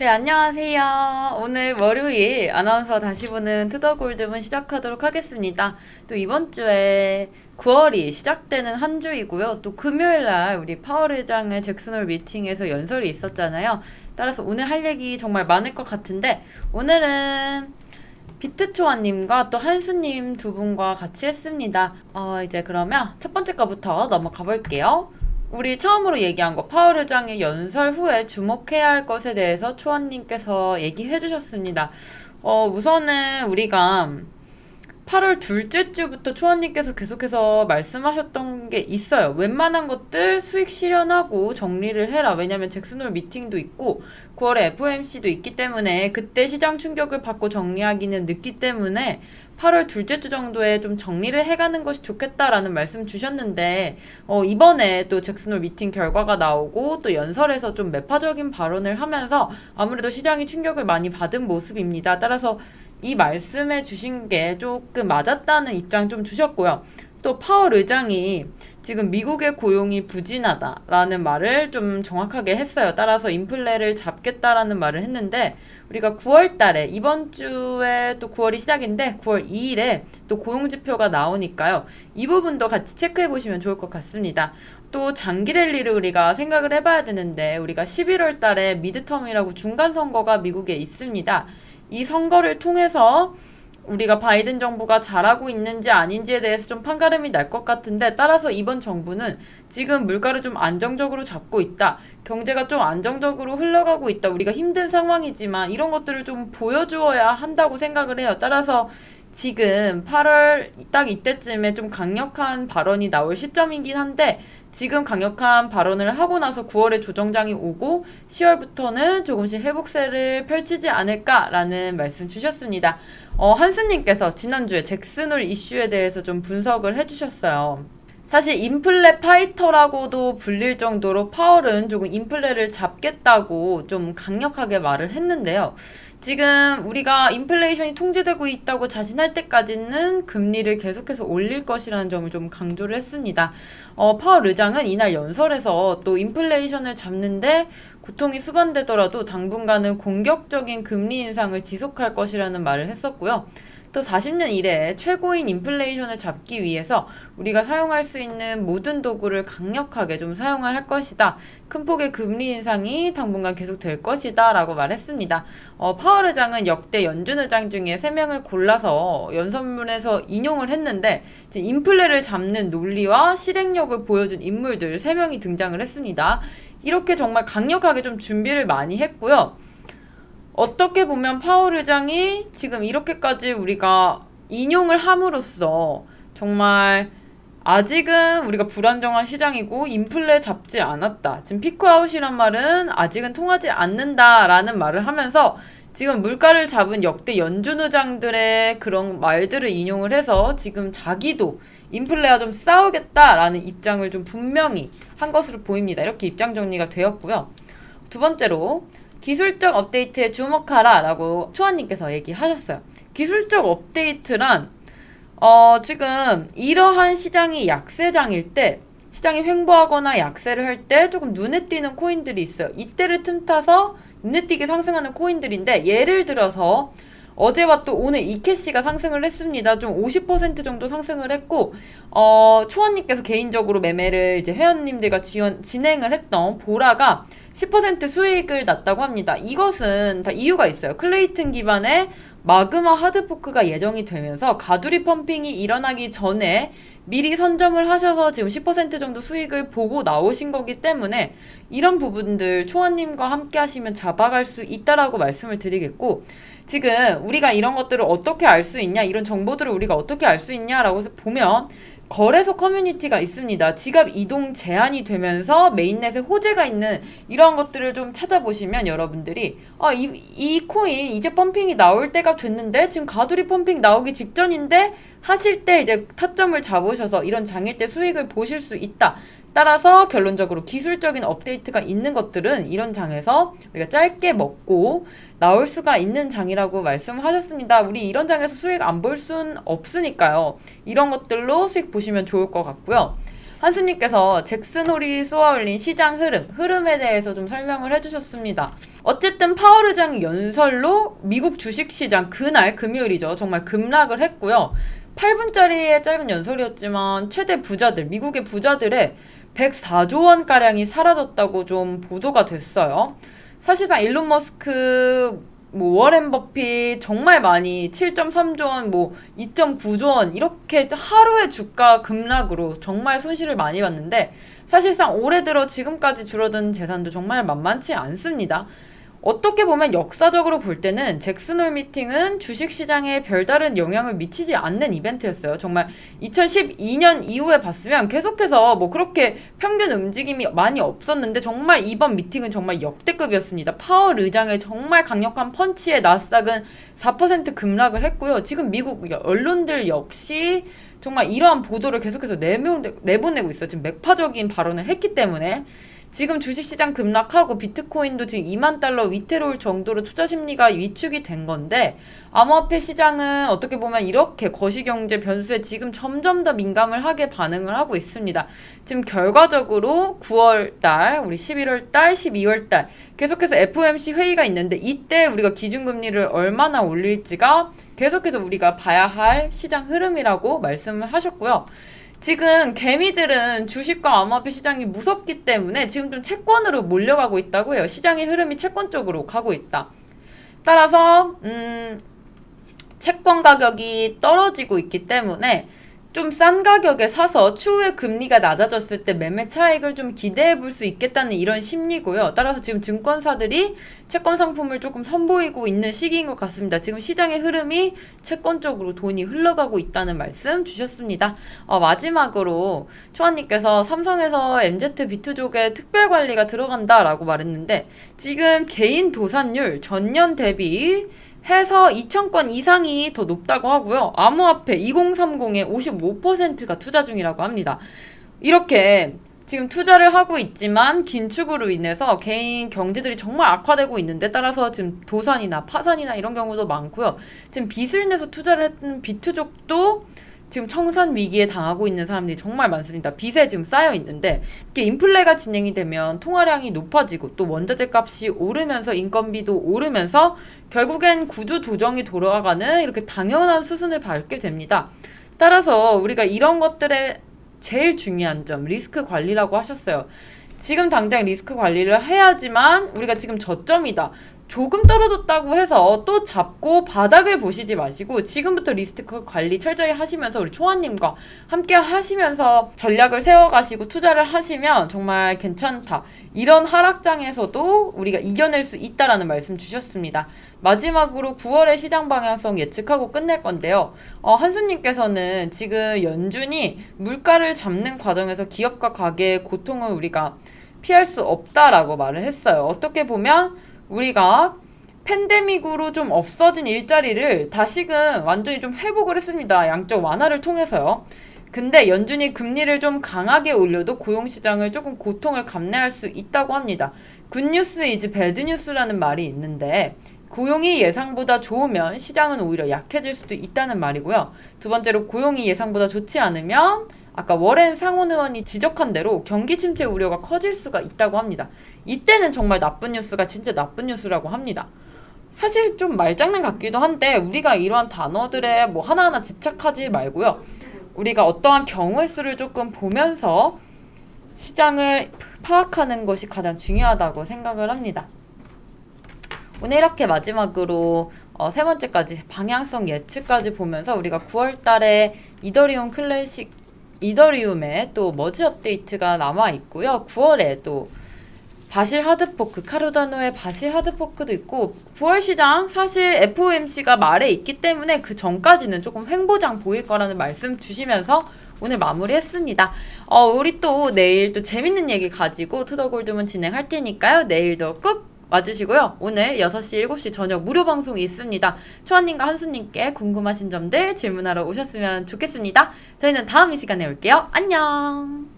네, 안녕하세요. 오늘 월요일 아나운서 다시 보는 투더골드문 시작하도록 하겠습니다. 또 이번 주에 9월이 시작되는 한 주이고요. 또 금요일 날 우리 파월 의장의 잭슨홀 미팅에서 연설이 있었잖아요. 따라서 오늘 할 얘기 정말 많을 것 같은데 오늘은 비트초아님과 또 한수님 두 분과 같이 했습니다. 이제 그러면 첫 번째 거부터 넘어가 볼게요. 우리 처음으로 얘기한 거 파월 의장의 연설 후에 주목해야 할 것에 대해서 초원님께서 얘기해 주셨습니다. 우선은 우리가 8월 둘째 주부터 초원님께서 계속해서 말씀하셨던 게 있어요. 웬만한 것들 수익 실현하고 정리를 해라. 왜냐면 잭슨홀 미팅도 있고 9월에 FOMC도 있기 때문에 그때 시장 충격을 받고 정리하기는 늦기 때문에 8월 둘째 주 정도에 좀 정리를 해가는 것이 좋겠다라는 말씀 주셨는데 이번에 또 잭슨홀 미팅 결과가 나오고 또 연설에서 좀 매파적인 발언을 하면서 아무래도 시장이 충격을 많이 받은 모습입니다. 따라서 이 말씀해 주신 게 조금 맞았다는 입장 좀 주셨고요. 또 파월 의장이 지금 미국의 고용이 부진하다라는 말을 좀 정확하게 했어요. 따라서 인플레를 잡겠다라는 말을 했는데 우리가 9월 달에 이번 주에 또 9월이 시작인데 9월 2일에 또 고용 지표가 나오니까요. 이 부분도 같이 체크해 보시면 좋을 것 같습니다. 또 장기 랠리를 우리가 생각을 해봐야 되는데 우리가 11월 달에 미드텀이라고 중간 선거가 미국에 있습니다. 이 선거를 통해서 우리가 바이든 정부가 잘하고 있는지 아닌지에 대해서 좀 판가름이 날 것 같은데 따라서 이번 정부는 지금 물가를 좀 안정적으로 잡고 있다. 경제가 좀 안정적으로 흘러가고 있다. 우리가 힘든 상황이지만 이런 것들을 좀 보여주어야 한다고 생각을 해요. 따라서 지금 8월 딱 이때쯤에 좀 강력한 발언이 나올 시점이긴 한데 지금 강력한 발언을 하고 나서 9월에 조정장이 오고 10월부터는 조금씩 회복세를 펼치지 않을까라는 말씀 주셨습니다. 한스님께서 지난주에 잭슨홀 이슈에 대해서 좀 분석을 해주셨어요. 사실 인플레 파이터라고도 불릴 정도로 파월은 조금 인플레를 잡겠다고 좀 강력하게 말을 했는데요. 지금 우리가 인플레이션이 통제되고 있다고 자신할 때까지는 금리를 계속해서 올릴 것이라는 점을 좀 강조를 했습니다. 파월 의장은 이날 연설에서 또 인플레이션을 잡는데 고통이 수반되더라도 당분간은 공격적인 금리 인상을 지속할 것이라는 말을 했었고요. 또 40년 이래 최고인 인플레이션을 잡기 위해서 우리가 사용할 수 있는 모든 도구를 강력하게 좀 사용을 할 것이다. 큰 폭의 금리 인상이 당분간 계속될 것이다 라고 말했습니다. 파월 의장은 역대 연준 의장 중에 3명을 골라서 연설문에서 인용을 했는데 인플레를 잡는 논리와 실행력을 보여준 인물들 3명이 등장을 했습니다. 이렇게 정말 강력하게 좀 준비를 많이 했고요. 어떻게 보면 파월 의장이 지금 이렇게까지 우리가 인용을 함으로써 정말 아직은 우리가 불안정한 시장이고 인플레 잡지 않았다. 지금 피크아웃이란 말은 아직은 통하지 않는다라는 말을 하면서 지금 물가를 잡은 역대 연준 의장들의 그런 말들을 인용을 해서 지금 자기도 인플레와 좀 싸우겠다라는 입장을 좀 분명히 한 것으로 보입니다. 이렇게 입장 정리가 되었고요. 두 번째로 기술적 업데이트에 주목하라 라고 초아님께서 얘기하셨어요. 기술적 업데이트란 지금 이러한 시장이 약세장일 때 시장이 횡보하거나 약세를 할 때 조금 눈에 띄는 코인들이 있어요. 이때를 틈타서 눈에 띄게 상승하는 코인들인데 예를 들어서 어제와 또 오늘 이캐시가 상승을 했습니다. 좀 50% 정도 상승을 했고, 초원님께서 개인적으로 매매를 이제 회원님들과 진행을 했던 보라가 10% 수익을 났다고 합니다. 이것은 다 이유가 있어요. 클레이튼 기반의 마그마 하드포크가 예정이 되면서 가두리 펌핑이 일어나기 전에 미리 선점을 하셔서 지금 10% 정도 수익을 보고 나오신 거기 때문에 이런 부분들 초원님과 함께 하시면 잡아갈 수 있다라고 말씀을 드리겠고, 지금 우리가 이런 것들을 어떻게 알 수 있냐, 이런 정보들을 우리가 어떻게 알 수 있냐라고 보면 거래소 커뮤니티가 있습니다. 지갑 이동 제한이 되면서 메인넷에 호재가 있는 이러한 것들을 좀 찾아보시면 여러분들이 이 코인 이제 펌핑이 나올 때가 됐는데 지금 가두리 펌핑 나오기 직전인데 하실 때 이제 타점을 잡으셔서 이런 장일 때 수익을 보실 수 있다. 따라서 결론적으로 기술적인 업데이트가 있는 것들은 이런 장에서 우리가 짧게 먹고 나올 수가 있는 장이라고 말씀하셨습니다. 우리 이런 장에서 수익 안 볼 순 없으니까요. 이런 것들로 수익 보시면 좋을 것 같고요. 한수님께서 잭슨홀이 쏘아올린 시장 흐름에 대해서 좀 설명을 해주셨습니다. 어쨌든 파월 의장이 연설로 미국 주식시장 그날 금요일이죠. 정말 급락을 했고요. 8분짜리의 짧은 연설이었지만 최대 부자들, 미국의 부자들의 104조 원가량이 사라졌다고 좀 보도가 됐어요. 사실상 일론 머스크, 워렌 버핏 정말 많이 7.3조 원, 2.9조 원 이렇게 하루의 주가 급락으로 정말 손실을 많이 봤는데 사실상 올해 들어 지금까지 줄어든 재산도 정말 만만치 않습니다. 어떻게 보면 역사적으로 볼 때는 잭슨홀 미팅은 주식시장에 별다른 영향을 미치지 않는 이벤트였어요. 정말 2012년 이후에 봤으면 계속해서 그렇게 평균 움직임이 많이 없었는데 정말 이번 미팅은 정말 역대급이었습니다. 파월 의장의 정말 강력한 펀치에 나스닥은 4% 급락을 했고요. 지금 미국 언론들 역시 정말 이러한 보도를 계속해서 내보내고 있어요. 지금 매파적인 발언을 했기 때문에 지금 주식시장 급락하고 비트코인도 지금 2만 달러 위태로울 정도로 투자 심리가 위축이 된 건데 암호화폐 시장은 어떻게 보면 이렇게 거시경제 변수에 지금 점점 더 민감을 하게 반응을 하고 있습니다. 지금 결과적으로 9월달, 우리 11월달, 12월달 계속해서 FOMC 회의가 있는데 이때 우리가 기준금리를 얼마나 올릴지가 계속해서 우리가 봐야 할 시장 흐름이라고 말씀을 하셨고요. 지금 개미들은 주식과 암호화폐 시장이 무섭기 때문에 지금 좀 채권으로 몰려가고 있다고 해요. 시장의 흐름이 채권 쪽으로 가고 있다. 따라서 채권 가격이 떨어지고 있기 때문에 좀 싼 가격에 사서 추후에 금리가 낮아졌을 때 매매 차익을 좀 기대해 볼 수 있겠다는 이런 심리고요. 따라서 지금 증권사들이 채권 상품을 조금 선보이고 있는 시기인 것 같습니다. 지금 시장의 흐름이 채권 쪽으로 돈이 흘러가고 있다는 말씀 주셨습니다. 마지막으로 초아님께서 삼성에서 MZ 비트족에 특별관리가 들어간다라고 말했는데 지금 개인 도산율 전년 대비 해서 2,000건 이상이 더 높다고 하고요. 암호화폐 2030에 55%가 투자 중이라고 합니다. 이렇게 지금 투자를 하고 있지만 긴축으로 인해서 개인 경제들이 정말 악화되고 있는데 따라서 지금 도산이나 파산이나 이런 경우도 많고요. 지금 빚을 내서 투자를 했던 비트족도 지금 청산 위기에 당하고 있는 사람들이 정말 많습니다. 빚에 지금 쌓여 있는데 이게 인플레가 진행이 되면 통화량이 높아지고 또 원자재 값이 오르면서 인건비도 오르면서 결국엔 구조 조정이 돌아가는 이렇게 당연한 수순을 밟게 됩니다. 따라서 우리가 이런 것들의 제일 중요한 점 리스크 관리라고 하셨어요. 지금 당장 리스크 관리를 해야지만 우리가 지금 저점이다. 조금 떨어졌다고 해서 또 잡고 바닥을 보시지 마시고 지금부터 리스크 관리 철저히 하시면서 우리 초아님과 함께 하시면서 전략을 세워가시고 투자를 하시면 정말 괜찮다. 이런 하락장에서도 우리가 이겨낼 수 있다라는 말씀 주셨습니다. 마지막으로 9월의 시장 방향성 예측하고 끝낼 건데요. 한수님께서는 지금 연준이 물가를 잡는 과정에서 기업과 가게의 고통을 우리가 피할 수 없다라고 말을 했어요. 어떻게 보면 우리가 팬데믹으로 좀 없어진 일자리를 다시금 완전히 좀 회복을 했습니다. 양적 완화를 통해서요. 근데 연준이 금리를 좀 강하게 올려도 고용시장을 조금 고통을 감내할 수 있다고 합니다. 굿뉴스 이즈 배드뉴스라는 말이 있는데 고용이 예상보다 좋으면 시장은 오히려 약해질 수도 있다는 말이고요. 두 번째로 고용이 예상보다 좋지 않으면 아까 워렌 상원 의원이 지적한 대로 경기 침체 우려가 커질 수가 있다고 합니다. 이때는 정말 나쁜 뉴스가 진짜 나쁜 뉴스라고 합니다. 사실 좀 말장난 같기도 한데 우리가 이러한 단어들에 하나하나 집착하지 말고요. 우리가 어떠한 경우의 수를 조금 보면서 시장을 파악하는 것이 가장 중요하다고 생각을 합니다. 오늘 이렇게 마지막으로 세 번째까지 방향성 예측까지 보면서 우리가 9월 달에 이더리움에 또 머지 업데이트가 남아 있고요. 9월에 또 바실 하드포크, 카르다노의 바실 하드포크도 있고 9월 시장 사실 FOMC가 말에 있기 때문에 그 전까지는 조금 횡보장 보일 거라는 말씀 주시면서 오늘 마무리했습니다. 우리 또 내일 또 재밌는 얘기 가지고 투더골드문 진행할 테니까요. 내일도 꼭 와주시고요. 오늘 6시, 7시 저녁 무료 방송이 있습니다. 초아님과 한수님께 궁금하신 점들 질문하러 오셨으면 좋겠습니다. 저희는 다음 이 시간에 올게요. 안녕!